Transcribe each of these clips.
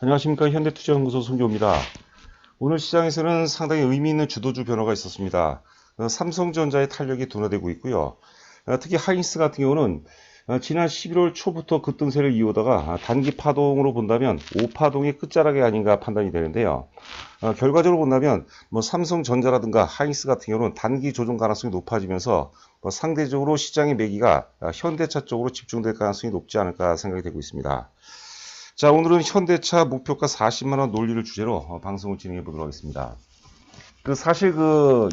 안녕하십니까. 현대투자연구소 송교입니다. 오늘 시장에서는 상당히 의미 있는 주도주 변화가 있었습니다. 삼성전자의 탄력이 둔화되고 있고요. 특히 하이닉스 같은 경우는 지난 11월 초부터 급등세를 이어오다가 단기 파동으로 본다면 5파동의 끝자락이 아닌가 판단이 되는데요. 결과적으로 본다면 삼성전자라든가 하이닉스 같은 경우는 단기 조정 가능성이 높아지면서 상대적으로 시장의 매기가 현대차 쪽으로 집중될 가능성이 높지 않을까 생각이 되고 있습니다. 자, 오늘은 현대차 목표가 40만원 논리를 주제로 방송을 진행해 보도록 하겠습니다. 사실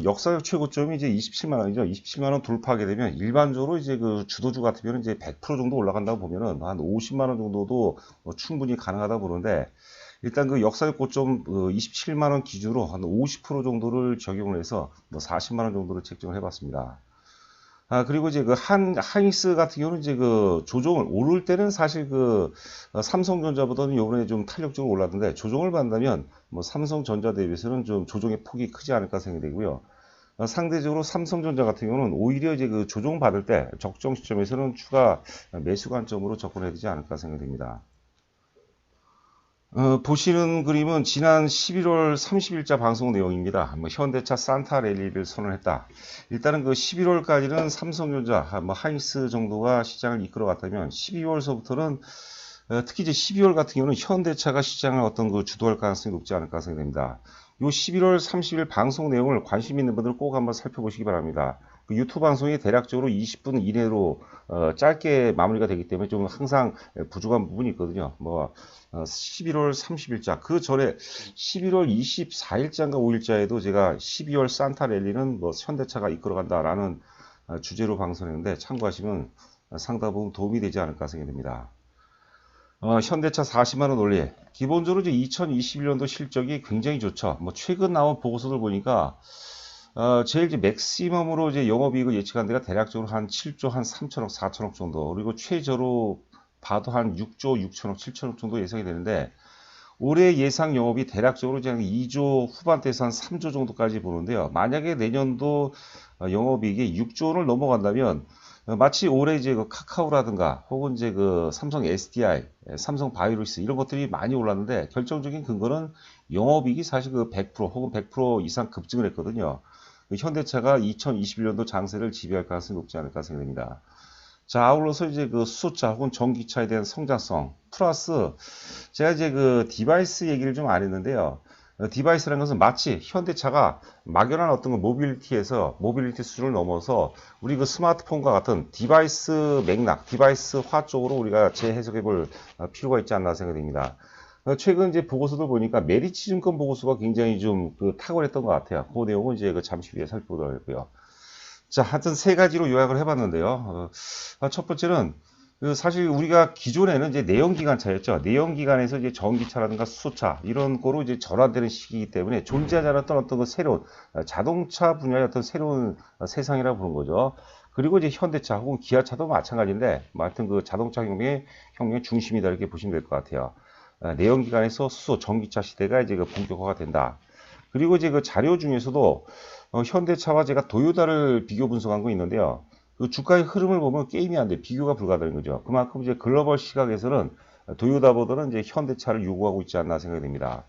역사적 최고점이 이제 27만원이죠. 27만원 돌파하게 되면 일반적으로 이제 주도주 같으면 이제 100% 정도 올라간다고 보면은 한 50만원 정도도 충분히 가능하다 보는데, 일단 역사적 고점 27만원 기준으로 한 50% 정도를 적용을 해서 40만원 정도를 책정을 해봤습니다. 그리고 이제 하이닉스 같은 경우는 이제 조정을 오를 때는 사실 삼성전자보다는 요번에 좀 탄력적으로 올랐는데, 조정을 받는다면 삼성전자 대비해서는 좀 조정의 폭이 크지 않을까 생각이 되고요. 상대적으로 삼성전자 같은 경우는 오히려 이제 조정 받을 때 적정 시점에서는 추가 매수 관점으로 접근해야 되지 않을까 생각이 됩니다. 보시는 그림은 지난 11월 30일자 방송 내용입니다. 현대차 산타 랠리를 선언했다. 일단은 11월까지는 삼성전자, 하이닉스 정도가 시장을 이끌어 갔다면 12월서부터는 특히 이제 12월 같은 경우는 현대차가 시장을 주도할 가능성이 높지 않을까 생각됩니다. 요 11월 30일 방송 내용을 관심 있는 분들 꼭 한번 살펴보시기 바랍니다. 유튜브 방송이 대략적으로 20분 이내로 짧게 마무리가 되기 때문에 좀 항상 부족한 부분이 있거든요. 11월 30일자, 그 전에 11월 24일자인가 5일자에도 제가 12월 산타 랠리는 현대차가 이끌어간다라는 주제로 방송했는데, 참고하시면 상당 부분 도움이 되지 않을까 생각됩니다. 현대차 40만원 논리. 기본적으로 이제 2021년도 실적이 굉장히 좋죠. 최근 나온 보고서들 보니까 제일 이제 맥시멈으로 이제 영업이익을 예측한 데가 대략적으로 한 7조 한 3천억, 4천억 정도, 그리고 최저로 봐도 한 6조 6천억, 7천억 정도 예상이 되는데, 올해 예상 영업이 대략적으로 이제 2조 후반대에서 한 3조 정도까지 보는데요. 만약에 내년도 영업이익이 6조를 넘어간다면 마치 올해 이제 카카오라든가 혹은 이제 삼성 SDI, 삼성 바이오로스 이런 것들이 많이 올랐는데, 결정적인 근거는 영업이익이 사실 100% 혹은 100% 이상 급증을 했거든요. 현대차가 2021년도 장세를 지배할 가능성이 높지 않을까 생각됩니다. 자, 아울러서 이제 수소차 혹은 전기차에 대한 성장성 플러스, 제가 이제 디바이스 얘기를 좀 안 했는데요. 디바이스라는 것은 마치 현대차가 막연한 어떤 모빌리티에서 모빌리티 수준을 넘어서 우리 스마트폰과 같은 디바이스 맥락, 디바이스화 쪽으로 우리가 재해석해 볼 필요가 있지 않나 생각됩니다. 최근 이제 보고서들 보니까 메리츠 증권 보고서가 굉장히 좀 탁월했던 것 같아요. 그 내용은 이제 잠시 후에 살펴보도록 하고요. 자, 하여튼 세 가지로 요약을 해봤는데요. 첫 번째는 사실 우리가 기존에는 이제 내연기관차였죠. 내연기관에서 이제 전기차라든가 수소차 이런 거로 이제 전환되는 시기이기 때문에 존재하지 않았던 어떤 새로운 자동차 분야의 어떤 새로운 세상이라고 보는 거죠. 그리고 이제 현대차 혹은 기아차도 마찬가지인데, 하여튼 자동차 혁명의 중심이다 이렇게 보시면 될 것 같아요. 내연기관에서 수소, 전기차 시대가 이제 본격화가 된다. 그리고 이제 자료 중에서도 현대차와 제가 도요타를 비교 분석한 거 있는데요. 주가의 흐름을 보면 게임이 안 돼. 비교가 불가능한 거죠. 그만큼 이제 글로벌 시각에서는 도요타보다는 이제 현대차를 요구하고 있지 않나 생각이 됩니다.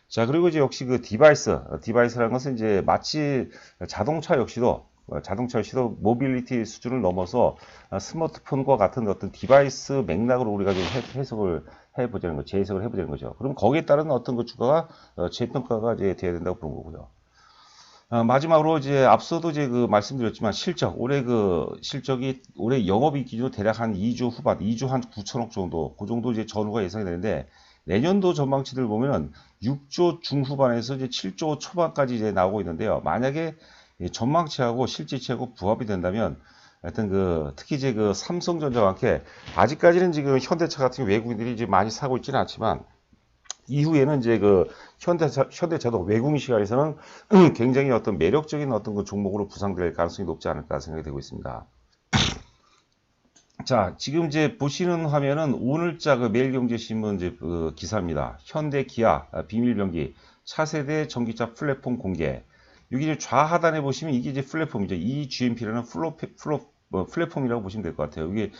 자, 그리고 이제 역시 디바이스라는 것은 이제 마치 자동차 역시도 모빌리티 수준을 넘어서 스마트폰과 같은 어떤 디바이스 맥락으로 우리가 좀 해석을 해보자는 거, 재해석을 해보자는 거죠. 그럼 거기에 따른 어떤 주가가 재평가가 이제 돼야 된다고 보는 거고요. 마지막으로 이제 앞서도 이제 말씀드렸지만 올해 실적이 올해 영업이익 기준으로 대략 한 2조 후반, 2조 한 9천억 정도, 그 정도 이제 전후가 예상이 되는데, 내년도 전망치들 보면은 6조 중후반에서 이제 7조 초반까지 이제 나오고 있는데요. 만약에 전망치하고 실제치하고 부합이 된다면, 하여튼 특히 이제 삼성전자와 함께 아직까지는 지금 현대차 같은 외국인들이 이제 많이 사고 있지는 않지만, 이후에는 이제 현대차도 외국인 시각에서는 굉장히 어떤 매력적인 어떤 종목으로 부상될 가능성이 높지 않을까 생각이 되고 있습니다. 자, 지금 이제 보시는 화면은 오늘자 매일경제신문 이제 기사입니다. 현대 기아 비밀병기 차세대 전기차 플랫폼 공개. 여기 이제 좌하단에 보시면 이게 이제 플랫폼이죠. 이 GMP라는 플랫폼이라고 보시면 될 것 같아요. 이게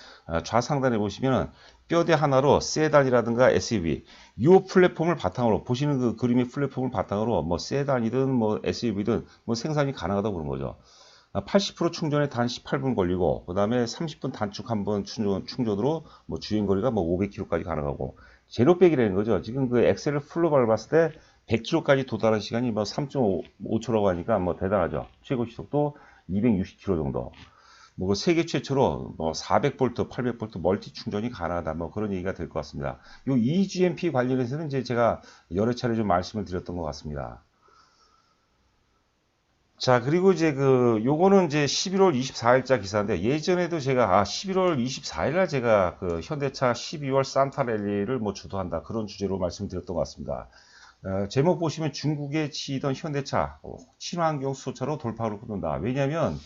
좌상단에 보시면은 뼈대 하나로 세단이라든가 SUV 이 플랫폼을 바탕으로 보시는 그 그림의 플랫폼을 바탕으로 뭐 세단이든 뭐 SUV든 뭐 생산이 가능하다고 그런 거죠. 80% 충전에 단 18분 걸리고, 그 다음에 30분 단축 한번 충전으로 뭐 주행거리가 뭐 500km까지 가능하고, 제로백이라는 거죠. 지금 그 엑셀을 풀로 밟았을 때 100km까지 도달한 시간이 뭐 3.5초라고 하니까 뭐 대단하죠. 최고 시속도 260km 정도. 뭐 세계 최초로 뭐 400V, 800V 멀티 충전이 가능하다. 뭐 그런 얘기가 될 것 같습니다. 요 eGMP 관련해서는 이제 제가 여러 차례 좀 말씀을 드렸던 것 같습니다. 자, 그리고 이제 요거는 이제 11월 24일자 기사인데, 예전에도 제가, 11월 24일날 제가 현대차 12월 산타 랠리를 뭐 주도한다. 그런 주제로 말씀드렸던 것 같습니다. 제목 보시면 중국에 치이던 현대차, 친환경 수소차로 돌파를 끊는다. 왜냐면,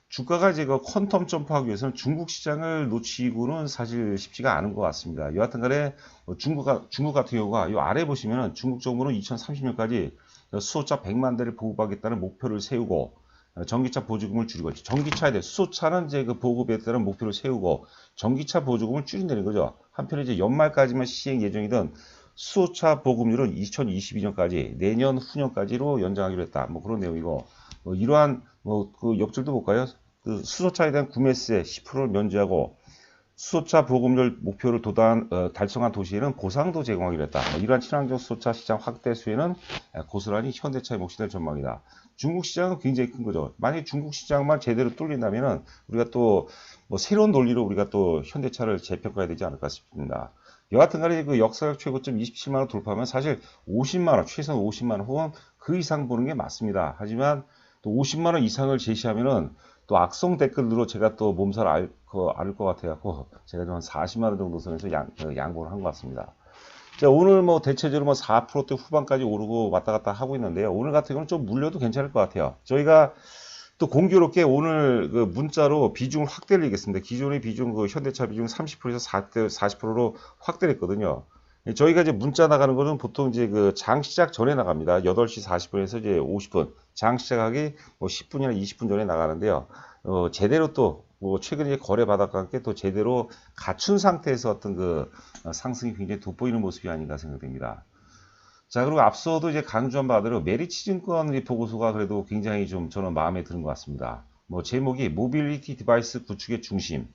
주가가 이제 퀀텀 점프하기 위해서는 중국 시장을 놓치고는 사실 쉽지가 않은 것 같습니다. 여하튼 간에 중국 같은 경우가 요 아래 보시면은 중국 정부는 2030년까지 수소차 100만 대를 보급하겠다는 목표를 세우고, 전기차 보조금을 줄이고, 전기차에 대해 수소차는 이제 보급에 따른 목표를 세우고 전기차 보조금을 줄인다는 거죠. 한편에 이제 연말까지만 시행 예정이던 수소차 보급률은 2022년까지 내년 후년까지로 연장하기로 했다. 뭐 그런 내용이고, 이러한 그 옆줄도 볼까요? 그 수소차에 대한 구매세 10%를 면제하고 수소차 보급률 목표를 달성한 도시에는 보상도 제공하기로 했다. 이러한 친환경 수소차 시장 확대 수혜는 고스란히 현대차의 몫이 될 전망이다. 중국 시장은 굉장히 큰 거죠. 만약에 중국 시장만 제대로 뚫린다면은 우리가 또 뭐 새로운 논리로 우리가 또 현대차를 재평가해야 되지 않을까 싶습니다. 여하튼 간에 그 역사적 최고점 27만 원 돌파하면 사실 50만 원, 최소 50만 원 혹은 그 이상 보는 게 맞습니다. 하지만 또 50만 원 이상을 제시하면은 또 악성 댓글로 제가 또 몸살 앓을 것 같아갖고 제가 좀 한 40만 원 정도 선에서 양보를 한 것 같습니다. 자, 오늘 뭐 대체적으로 뭐 4%대 후반까지 오르고 왔다 갔다 하고 있는데요. 오늘 같은 경우는 좀 물려도 괜찮을 것 같아요. 저희가 또 공교롭게 오늘 그 문자로 비중을 확대를 하겠습니다. 기존의 비중, 현대차 비중 30%에서 40%로 확대를 했거든요. 저희가 이제 문자 나가는 거는 보통 이제 장 시작 전에 나갑니다. 8시 40분에서 이제 50분. 장 시작하기 뭐 10분이나 20분 전에 나가는데요. 제대로 또 뭐 최근에 거래 바닥과 함께 또 제대로 갖춘 상태에서 어떤 상승이 굉장히 돋보이는 모습이 아닌가 생각됩니다. 자, 그리고 앞서도 이제 강조한 바대로 메리츠증권 보고서가 그래도 굉장히 좀 저는 마음에 드는 것 같습니다. 뭐 제목이 모빌리티 디바이스 구축의 중심.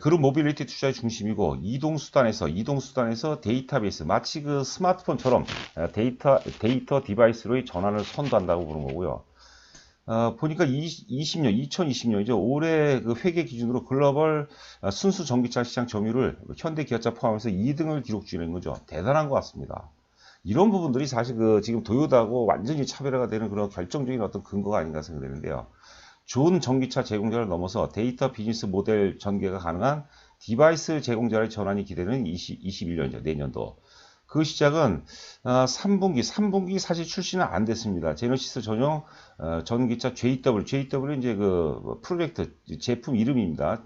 그룹 모빌리티 투자의 중심이고 이동수단에서 데이터베이스 마치 그 스마트폰처럼 데이터 디바이스로의 전환을 선도한다고 보는 거고요. 보니까 2020년이죠. 올해 그 회계 기준으로 글로벌 순수 전기차 시장 점유율을 현대 기아차 포함해서 2등을 기록 중인 거죠. 대단한 것 같습니다. 이런 부분들이 사실 지금 도요타하고 완전히 차별화가 되는 그런 결정적인 어떤 근거가 아닌가 생각되는데요. 좋은 전기차 제공자를 넘어서 데이터 비즈니스 모델 전개가 가능한 디바이스 제공자의 전환이 기대되는 21년이죠. 내년도. 그 시작은 3분기 사실 출시는 안 됐습니다. 제너시스 전용 전기차 JW는 이제 프로젝트 제품 이름입니다.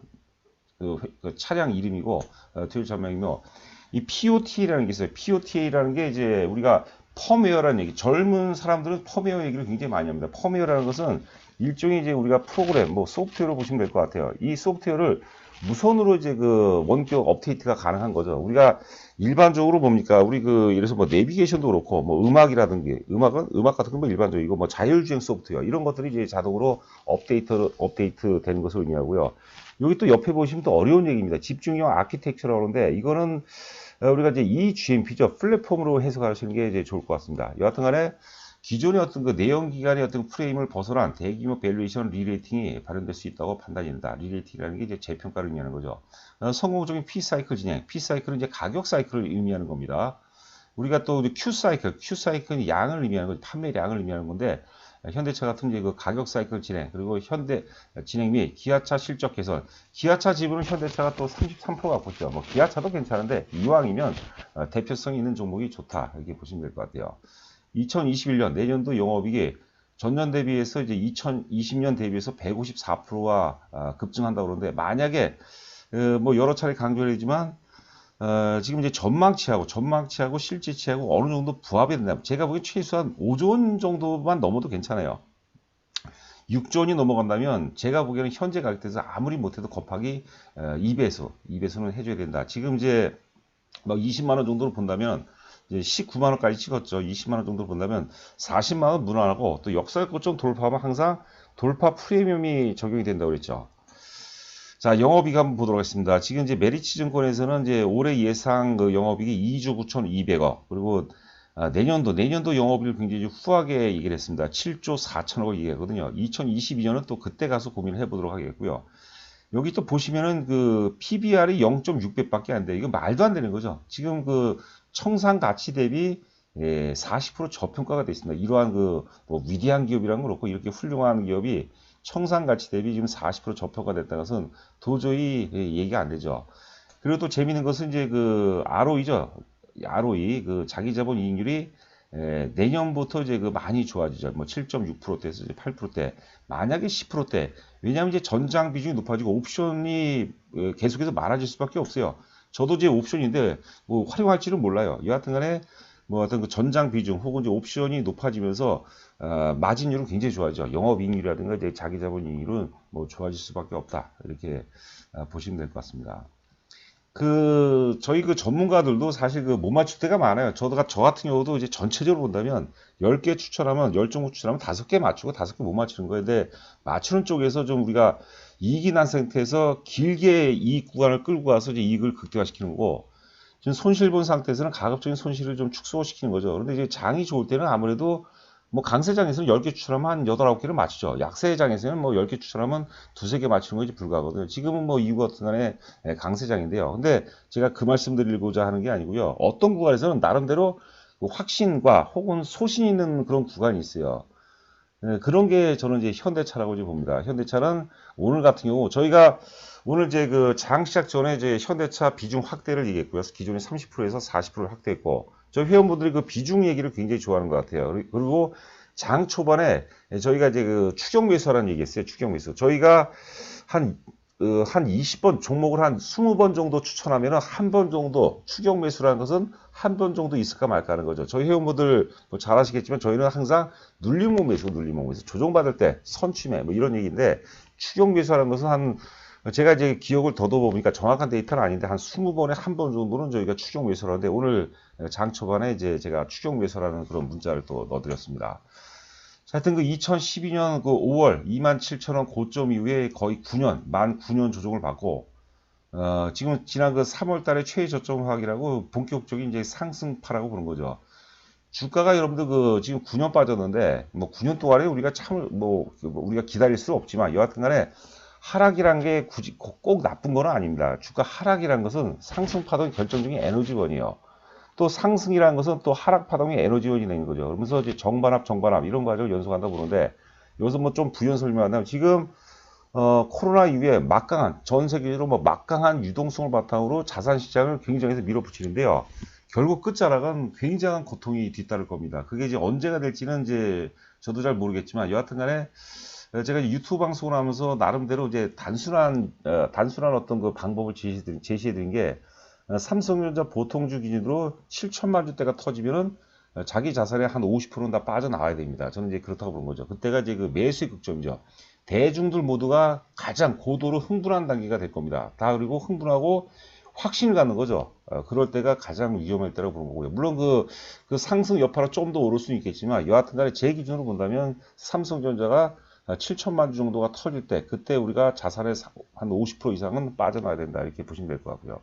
그 차량 이름이고 토요타 전망이며 이 POTA라는 게 있어요. POTA라는 게 이제 우리가 펌웨어라는 얘기. 젊은 사람들은 펌웨어 얘기를 굉장히 많이 합니다. 펌웨어라는 것은 일종의 이제 우리가 프로그램, 뭐 소프트웨어로 보시면 될 것 같아요. 이 소프트웨어를 무선으로 이제 원격 업데이트가 가능한 거죠. 우리가 일반적으로 뭡니까? 우리 예를 들어서 뭐 내비게이션도 그렇고, 뭐 음악 같은 건 뭐 일반적이고, 뭐 자율주행 소프트웨어, 이런 것들이 이제 자동으로 업데이트 되는 것을 의미하고요. 여기 또 옆에 보시면 또 어려운 얘기입니다. 집중형 아키텍처라고 하는데, 이거는 우리가 이제 eGMP죠. 플랫폼으로 해석하시는 게 이제 좋을 것 같습니다. 여하튼 간에 기존의 어떤 내연 기관의 어떤 프레임을 벗어난 대규모 밸류에이션 리레이팅이 발현될 수 있다고 판단된다. 리레이팅이라는 게 이제 재평가를 의미하는 거죠. 성공적인 P사이클 진행. P사이클은 이제 가격 사이클을 의미하는 겁니다. 우리가 또 Q사이클은 양을 의미하는 거죠. 판매량을 의미하는 건데, 현대차 같은 이제 가격 사이클 진행, 그리고 현대 진행 및 기아차 실적 개선. 기아차 지분은 현대차가 또 33% 갖고 있죠. 뭐 기아차도 괜찮은데 이왕이면 대표성 있는 종목이 좋다. 이렇게 보시면 될 것 같아요. 2021년 내년도 영업이익이 전년 대비해서 이제 2020년 대비해서 154%와 급증한다고 그러는데, 만약에 뭐 여러 차례 강조를 했지만 지금 이제 전망치하고 실제치하고 어느 정도 부합이 된다. 제가 보기엔 최소한 5조 원 정도만 넘어도 괜찮아요. 6조 원이 넘어간다면 제가 보기에는 현재 가격대에서 아무리 못해도 곱하기 2배수는 해줘야 된다. 지금 이제 막 20만 원 정도로 본다면 이제 19만 원까지 찍었죠. 20만 원 정도로 본다면 40만 원 무난하고 또 역사의 고점 돌파하면 항상 돌파 프리미엄이 적용이 된다고 그랬죠. 자, 영업이익 한번 보도록 하겠습니다. 지금 이제 메리츠증권에서는 이제 올해 예상 그 영업이익이 2조 9,200억, 그리고 내년도 영업이익을 굉장히 후하게 얘기를 했습니다. 7조 4천억을 얘기하거든요. 2022년은 또 그때 가서 고민을 해보도록 하겠고요. 여기 또 보시면은 그 PBR이 0.6배밖에 안 돼. 이거 말도 안 되는 거죠. 지금 그 청산 가치 대비 40% 저평가가 되어 있습니다. 이러한 그 뭐 위대한 기업이란 건 없고 이렇게 훌륭한 기업이 청산 가치 대비 지금 40% 저평가 됐다는 것은 도저히 얘기가 안 되죠. 그리고 또 재미있는 것은 이제 그 ROE죠. ROE 그 자기 자본 이익률이 내년부터 이제 그 많이 좋아지죠. 뭐 7.6%대에서 이제 8%대. 만약에 10%대. 왜냐하면 이제 전장 비중이 높아지고 옵션이 계속해서 많아질 수밖에 없어요. 저도 이제 옵션인데 뭐 활용할지는 몰라요. 여하튼 간에 뭐 어떤 그 전장 비중 혹은 이제 옵션이 높아지면서 마진율은 굉장히 좋아지죠. 영업이익률이라든가 이제 자기 자본 이익률은 뭐 좋아질 수밖에 없다. 이렇게 보시면 될 것 같습니다. 저희 그 전문가들도 사실 그 못 맞출 때가 많아요. 저 같은 경우도 이제 전체적으로 본다면 10개 추천하면 10종목 추천하면 5개 맞추고 5개 못 맞추는 거예요. 근데 맞추는 쪽에서 좀 우리가 이익이 난 상태에서 길게 이익 구간을 끌고 가서 이제 이익을 극대화시키는 거고, 지금 손실 본 상태에서는 가급적인 손실을 좀 축소시키는 거죠. 그런데 이제 장이 좋을 때는 아무래도 뭐 강세장에서는 10개 추천하면 한 8, 9개를 맞추죠. 약세장에서는 뭐 10개 추천하면 2, 3개 맞추는 것이 불가하거든요. 지금은 뭐 이유가 어떤 간에 강세장인데요. 근데 제가 그 말씀 드리고자 하는 게 아니고요. 어떤 구간에서는 나름대로 확신과 혹은 소신 있는 그런 구간이 있어요. 그런 게 저는 이제 현대차라고 이제 봅니다. 현대차는 오늘 같은 경우 저희가 오늘 이제 그 장 시작 전에 이제 현대차 비중 확대를 얘기했고요. 기존에 30%에서 40%를 확대했고, 저희 회원분들이 그 비중 얘기를 굉장히 좋아하는 것 같아요. 그리고 장 초반에 저희가 이제 그 추격 매수하라는 얘기했어요. 추격 매수. 저희가 한 20번 종목을 한 20번 정도 추천하면 한 번 정도 추격 매수라는 것은 한 번 정도 있을까 말까 하는 거죠. 저희 회원분들 뭐 잘 아시겠지만 저희는 항상 눌림목 매수 조정받을 때 선취매 뭐 이런 얘기인데, 추격 매수라는 것은 제가 이제 기억을 더듬어보니까 정확한 데이터는 아닌데 한 20번에 한 번 정도는 저희가 추격 매수를 하는데, 오늘 장 초반에 이제 제가 추격 매수라는 그런 문자를 또 넣어드렸습니다. 하여튼 그 2012년 그 5월 27,000원 고점 이후에 거의 9년, 9년 조정을 받고, 지금 지난 그 3월 달에 최저점하기라고 본격적인 이제 상승파라고 보는 거죠. 주가가 여러분들 그 지금 9년 빠졌는데, 뭐 9년 동안에 우리가 우리가 기다릴 수 없지만 여하튼 간에 하락이란 게 굳이 꼭 나쁜 건 아닙니다. 주가 하락이란 것은 상승 파동의 결정적인 에너지원이에요. 또 상승이라는 것은 또 하락 파동의 에너지원이 되는 거죠. 그러면서 이제 정반합 이런 과정을 연속한다고 보는데, 여기서 뭐 좀 부연 설명한다면 지금 코로나 이후에 전 세계적으로 뭐 막강한 유동성을 바탕으로 자산 시장을 경쟁에서 밀어붙이는데요. 결국 끝자락은 굉장한 고통이 뒤따를 겁니다. 그게 이제 언제가 될지는 이제 저도 잘 모르겠지만, 여하튼 간에 제가 유튜브 방송을 하면서 나름대로 이제 단순한 어떤 그 방법을 제시해 드린 게, 삼성전자 보통주 기준으로 7천만 주대가 터지면은 자기 자산의 한 50%는 다 빠져나와야 됩니다. 저는 이제 그렇다고 보는 거죠. 그때가 이제 그 매수의 극점이죠. 대중들 모두가 가장 고도로 흥분한 단계가 될 겁니다. 다 그리고 흥분하고 확신을 갖는 거죠. 그럴 때가 가장 위험할 때라고 보는 거고요. 물론 그 상승 여파로 좀 더 오를 수는 있겠지만, 여하튼 간에 제 기준으로 본다면 삼성전자가 7천만 주 정도가 터질 때, 그때 우리가 자산의 한 50% 이상은 빠져나와야 된다. 이렇게 보시면 될 것 같고요.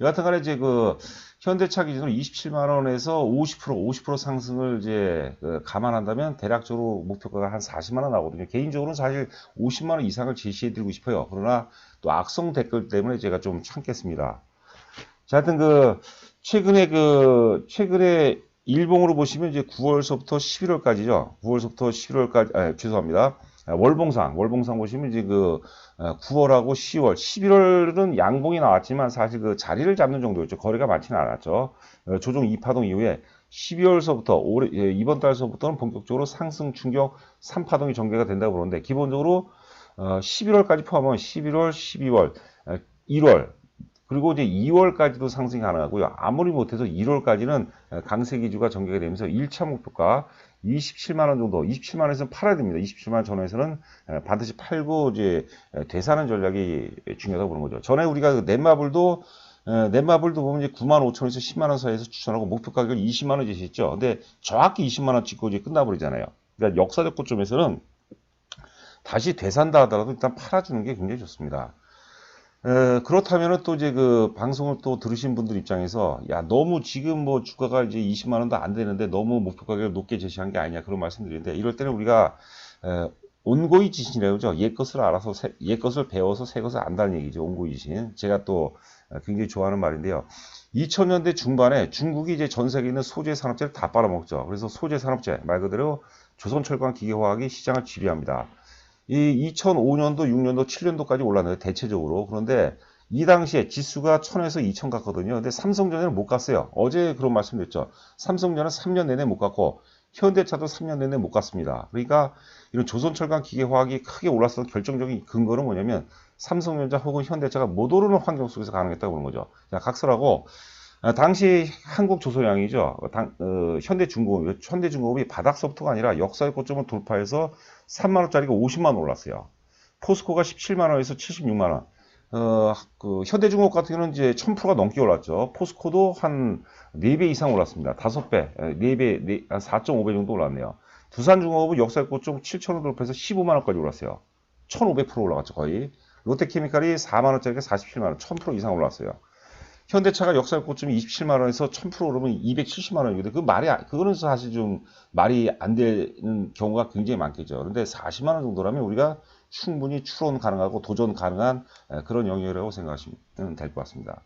여하튼 간에 이제 그 현대차 기준으로 27만 원에서 50% 상승을 이제 감안한다면 대략적으로 목표가가 한 40만 원 나오거든요. 개인적으로는 사실 50만 원 이상을 제시해 드리고 싶어요. 그러나 또 악성 댓글 때문에 제가 좀 참겠습니다. 자, 하여튼 최근에 일봉으로 보시면 이제 9월서부터 11월까지죠. 9월서부터 11월까지, 죄송합니다. 월봉상 보시면 이제 9월하고 10월, 11월은 양봉이 나왔지만 사실 그 자리를 잡는 정도였죠. 거래가 많지는 않았죠. 조정 2파동 이후에 12월서부터 이번 달서부터는 본격적으로 상승 충격 3파동이 전개가 된다고 보는데, 기본적으로 11월까지 포함하면 11월, 12월, 1월 그리고 이제 2월까지도 상승이 가능하고요. 아무리 못해도 1월까지는 강세 기조가 전개가 되면서 1차 목표가 27만 원 정도, 27만 원에서는 팔아야 됩니다. 27만 원 전후에서는 반드시 팔고 이제 되사는 전략이 중요하다고 보는 거죠. 전에 우리가 넷마블도 보면 이제 9만 5천 원에서 10만 원 사이에서 추천하고 목표 가격을 20만 원 제시했죠. 근데 정확히 20만 원 찍고 이제 끝나버리잖아요. 그러니까 역사적 고점에서는 다시 되산다 하더라도 일단 팔아주는 게 굉장히 좋습니다. 그렇다면은 또 이제 그 방송을 또 들으신 분들 입장에서 야 너무 지금 뭐 주가가 이제 20만 원도 안 되는데 너무 목표 가격을 높게 제시한 게 아니냐 그런 말씀드리는데 이럴 때는 우리가 온고이 지신이라고 그러죠. 옛 것을 알아서 옛 것을 배워서 새 것을 안다는 얘기죠. 온고이 지신. 제가 또 굉장히 좋아하는 말인데요. 2000년대 중반에 중국이 이제 전 세계에 있는 소재 산업재를 다 빨아먹죠. 그래서 소재 산업재 말 그대로 조선철강 기계화학이 시장을 지배합니다. 이 2005년도, 6년도, 7년도까지 올랐는데 대체적으로. 그런데 이 당시에 지수가 1000에서 2000 갔거든요. 근데 삼성전자는 못 갔어요. 어제 그런 말씀드렸죠. 삼성전자는 3년 내내 못 갔고 현대차도 3년 내내 못 갔습니다. 그러니까 이런 조선철강 기계화학이 크게 올랐던 결정적인 근거는 뭐냐면 삼성전자 혹은 현대차가 못 오르는 환경 속에서 가능했다고 보는 거죠. 자, 각설하고 당시 한국조선양이죠. 현대중공업이 바닥서부터가 아니라 역사의 고점을 돌파해서 3만원짜리가 50만원 올랐어요. 포스코가 17만원에서 76만원. 현대중공업 같은 경우는 이제 1000%가 넘게 올랐죠. 포스코도 한 4배 이상 올랐습니다. 5배, 4배, 한 4.5배 정도 올랐네요. 두산중공업은 역사의 고점 7천원 돌파해서 15만원까지 올랐어요. 1500% 올라갔죠, 거의. 롯데케미칼이 4만원짜리가 47만원, 1000% 이상 올랐어요. 현대차가 역사의 고점이 27만원에서 1000% 오르면 270만원이거든요. 그거는 사실 좀 말이 안 되는 경우가 굉장히 많겠죠. 그런데 40만원 정도라면 우리가 충분히 추론 가능하고 도전 가능한 그런 영역이라고 생각하시면 될 것 같습니다.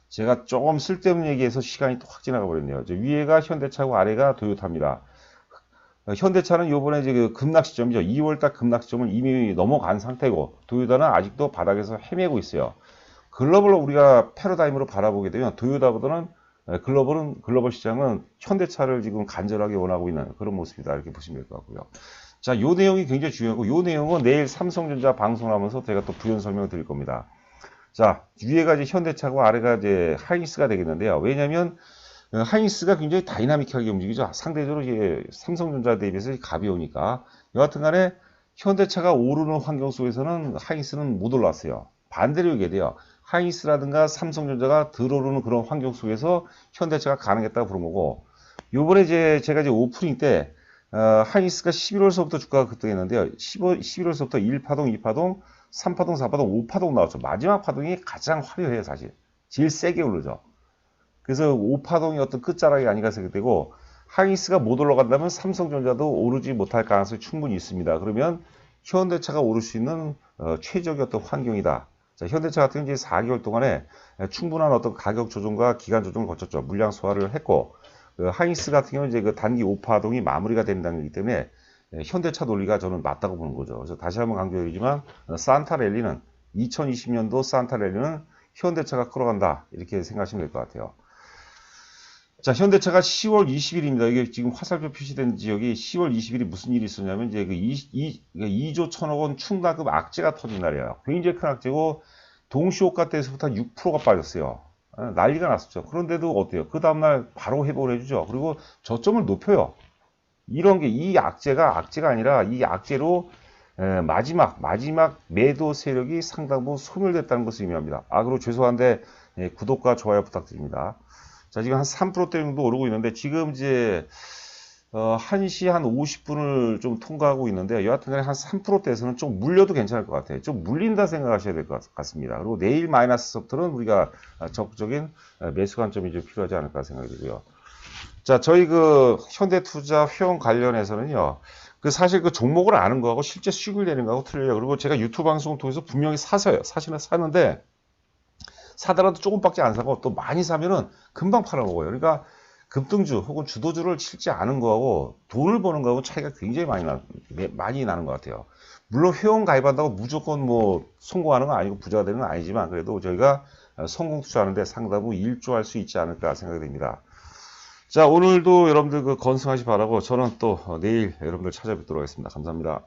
제가 조금 쓸데없는 얘기해서 시간이 또 확 지나가 버렸네요. 위에가 현대차고 아래가 도요타입니다. 현대차는 요번에 이제 그 급락 시점이죠. 2월달 급락 시점을 이미 넘어간 상태고 도요타는 아직도 바닥에서 헤매고 있어요. 글로벌로 우리가 패러다임으로 바라보게 되면 도요타보다는 글로벌 시장은 현대차를 지금 간절하게 원하고 있는 그런 모습이다. 이렇게 보시면 될 것 같고요. 자, 요 내용이 굉장히 중요하고 요 내용은 내일 삼성전자 방송하면서 제가 또 부연 설명을 드릴 겁니다. 자, 위에가 이제 현대차고 아래가 이제 하이닉스가 되겠는데요. 왜냐면 하이닉스가 굉장히 다이나믹하게 움직이죠. 상대적으로 이제 삼성전자 대비해서 가벼우니까. 여하튼 간에 현대차가 오르는 환경 속에서는 하이닉스는 못 올랐어요. 반대로 얘기해야 돼요. 하이닉스라든가 삼성전자가 들어오르는 그런 환경 속에서 현대차가 가능했다고 그런 거고, 요번에 이제 제가 이제 오프닝 때 하이닉스가 11월서부터 주가가 급등했는데요. 11월서부터 1파동, 2파동, 3파동, 4파동, 5파동 나왔죠. 마지막 파동이 가장 화려해요, 사실. 제일 세게 오르죠. 그래서 5파동이 어떤 끝자락이 아닌가 생각되고, 하이닉스가 못 올라간다면 삼성전자도 오르지 못할 가능성이 충분히 있습니다. 그러면 현대차가 오를 수 있는 최적의 어떤 환경이다. 자, 현대차 같은 경우는 이제 4개월 동안에 충분한 어떤 가격 조정과 기간 조정을 거쳤죠. 물량 소화를 했고, 하이닉스 같은 경우는 이제 그 단기 5파동이 마무리가 된다는 거기 때문에 현대차 논리가 저는 맞다고 보는 거죠. 그래서 다시 한번 강조드리지만 산타랠리는 2020년도 산타랠리는 현대차가 끌어간다. 이렇게 생각하시면 될 것 같아요. 자, 현대차가 10월 20일입니다. 이게 지금 화살표 표시된 지역이 10월 20일이 무슨 일이 있었냐면, 이제 그 2조 1000억 원 충당금 악재가 터진 날이에요. 굉장히 큰 악재고, 동시호가 때에서부터 6%가 빠졌어요. 난리가 났었죠. 그런데도 어때요? 그 다음날 바로 회복을 해주죠. 그리고 저점을 높여요. 이런 게, 이 악재가 아니라, 이 악재로 마지막 매도 세력이 상당부 소멸됐다는 것을 의미합니다. 그리고 죄송한데, 구독과 좋아요 부탁드립니다. 자, 지금 한 3%대 정도 오르고 있는데, 지금 이제, 1시 한 50분을 좀 통과하고 있는데, 여하튼 한 3%대에서는 좀 물려도 괜찮을 것 같아요. 좀 물린다 생각하셔야 될 것 같습니다. 그리고 내일 마이너스서부터는 우리가 적극적인 매수 관점이 좀 필요하지 않을까 생각이 들고요. 자, 저희 그 현대투자 회원 관련해서는요, 사실 그 종목을 아는 거하고 실제 수익을 내는 거하고 틀려요. 그리고 제가 유튜브 방송을 통해서 분명히 사서요. 사실은 사는데, 사더라도 조금밖에 안 사고 또 많이 사면은 금방 팔아먹어요. 그러니까 급등주 혹은 주도주를 실지 않은 거하고 돈을 버는 거하고 차이가 굉장히 많이 나는 것 같아요. 물론 회원 가입한다고 무조건 뭐 성공하는 건 아니고 부자가 되는 건 아니지만 그래도 저희가 성공 투자하는데 상당히 일조할 수 있지 않을까 생각이 됩니다. 자, 오늘도 여러분들 건승하시 바라고 저는 또 내일 여러분들 찾아뵙도록 하겠습니다. 감사합니다.